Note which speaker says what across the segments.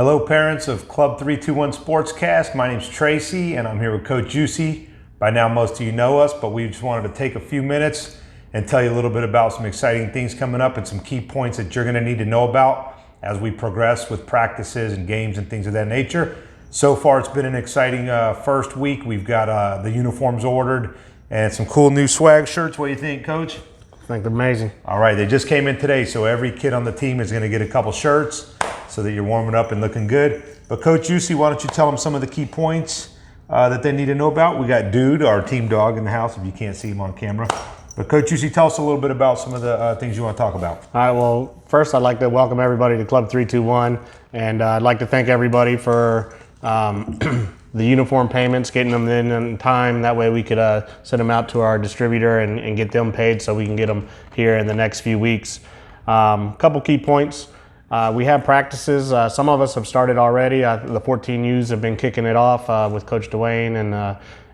Speaker 1: Hello parents of Club 321 Sportscast. My name's Tracy and I'm here with Coach Juicy. By now most of you know us, but we just wanted to take a few minutes and tell you a little bit about some exciting things coming up and some key points that you're going to need to know about as we progress with practices and games and things of that nature. So far it's been an exciting first week. We've got the uniforms ordered and some cool new swag shirts. What do you think, Coach?
Speaker 2: I think they're amazing.
Speaker 1: All right, they just came in today, so every kid on the team is going to get a couple shirts so that you're warming up and looking good. But Coach Juicy, why don't you tell them some of the key points that they need to know about? We got Dude, our team dog, in the house, if you can't see him on camera. But Coach Juicy, tell us a little bit about some of the things you want to talk about.
Speaker 2: All right, well, first I'd like to welcome everybody to Club 321, and I'd like to thank everybody for the uniform payments, getting them in time. That way we could send them out to our distributor and get them paid so we can get them here in the next few weeks. Couple key points. We have practices. Some of us have started already. The 14Us have been kicking it off with Coach Dwayne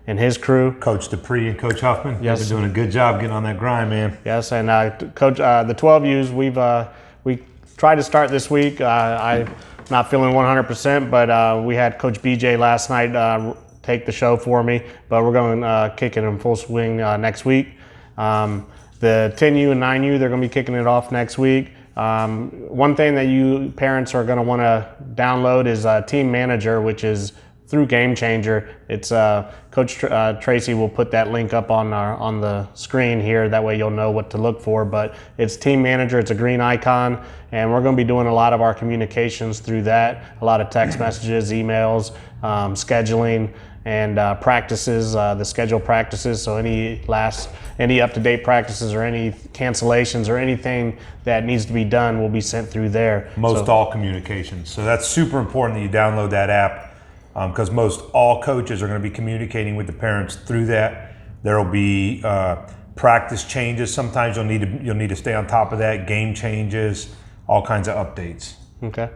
Speaker 2: and his crew.
Speaker 1: Coach Dupree and Coach Huffman.
Speaker 2: Yes.
Speaker 1: They've been doing a good job getting on that grind, man.
Speaker 2: Yes, and Coach, the 12Us, we tried to start this week. I'm not feeling 100%, but we had Coach BJ last night take the show for me, but we're going to kick it in full swing next week. The 10U and 9U, they're going to be kicking it off next week. One thing that you parents are going to want to download is Team Manager, which is through Game Changer. It's Coach Tracy will put that link up on the screen here. That way you'll know what to look for. But it's Team Manager. It's a green icon, and we're going to be doing a lot of our communications through that. A lot of text messages, emails, scheduling, and practices. The schedule practices. So any up-to-date practices or any cancellations or anything that needs to be done will be sent through there.
Speaker 1: Most all communications. So that's super important that you download that app. Because most all coaches are going to be communicating with the parents through that. There will be practice changes. Sometimes you'll need to stay on top of that. Game changes, all kinds of updates.
Speaker 2: Okay.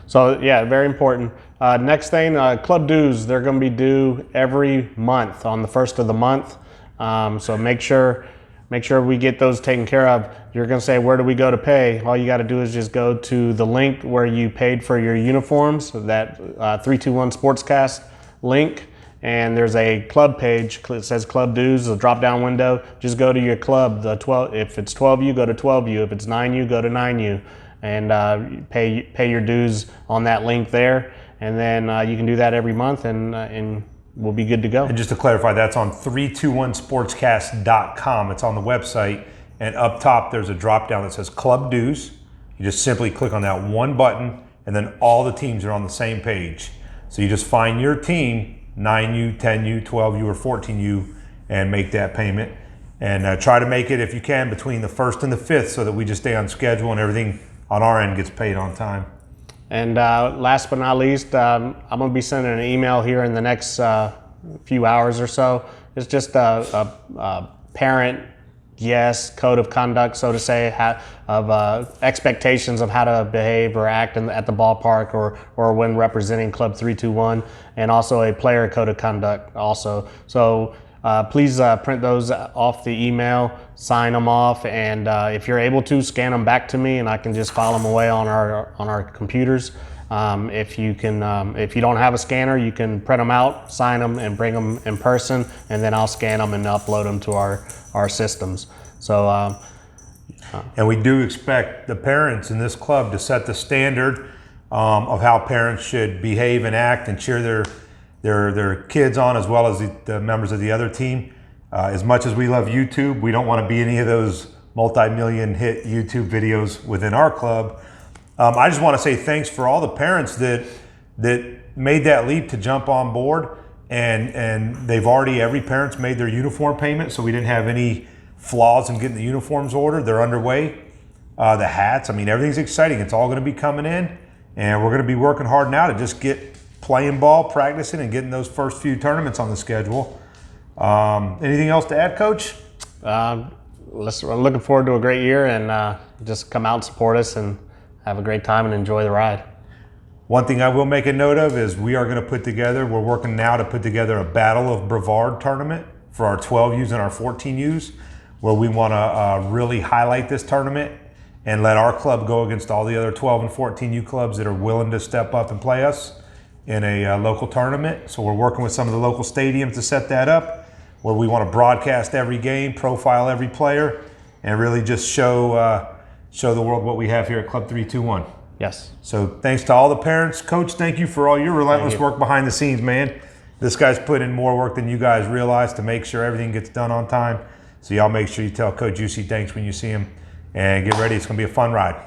Speaker 2: So yeah, very important. Next thing, club dues. They're going to be due every month on the first of the month. So make sure we get those taken care of. You're going to say, where do we go to pay? All you got to do is just go to the link where you paid for your uniforms, that 321 Sportscast link, and there's a club page. It says club dues, a drop-down window. Just go to your club. If it's 12U, go to 12U. If it's 9U, go to 9U, and pay your dues on that link there. And then you can do that every month, and we'll be good to go.
Speaker 1: And just to clarify, that's on 321sportscast.com. It's on the website, and up top there's a drop down that says Club Dues. You just simply click on that one button, and then all the teams are on the same page. So you just find your team, 9U, 10U, 12U, or 14U, and make that payment. And try to make it, if you can, between the 1st and the 5th so that we just stay on schedule and everything on our end gets paid on time.
Speaker 2: And last but not least, I'm going to be sending an email here in the next few hours or so. It's just a parent, code of conduct, so to say, of expectations of how to behave or act at the ballpark or when representing Club 321, and also a player code of conduct also. So please print those off the email, sign them off, and if you're able to, scan them back to me, and I can just file them away on our computers. If you don't have a scanner, you can print them out, sign them, and bring them in person, and then I'll scan them and upload them to our systems. So.
Speaker 1: And we do expect the parents in this club to set the standard of how parents should behave and act and cheer their kids on, as well as the members of the other team. As much as we love YouTube, we don't want to be any of those multi-million hit YouTube videos within our club. I just want to say thanks for all the parents that made that leap to jump on board, and every parent's made their uniform payment, so we didn't have any flaws in getting the uniforms ordered. They're underway. The hats, everything's exciting. It's all going to be coming in, and we're going to be working hard now to just get playing ball, practicing, and getting those first few tournaments on the schedule. Anything else to add, Coach?
Speaker 2: I'm looking forward to a great year, and just come out and support us and have a great time and enjoy the ride.
Speaker 1: One thing I will make a note of is we're working now to put together a Battle of Brevard tournament for our 12Us and our 14Us, where we want to really highlight this tournament and let our club go against all the other 12 and 14U clubs that are willing to step up and play us in a local tournament. So we're working with some of the local stadiums to set that up, where we want to broadcast every game, profile every player, and really just show the world what we have here at Club 321.
Speaker 2: Yes.
Speaker 1: So thanks to all the parents. Coach, thank you for all your relentless work behind the scenes, man. This guy's put in more work than you guys realize to make sure everything gets done on time. So y'all make sure you tell Coach Juicy thanks when you see him. And get ready, it's going to be a fun ride.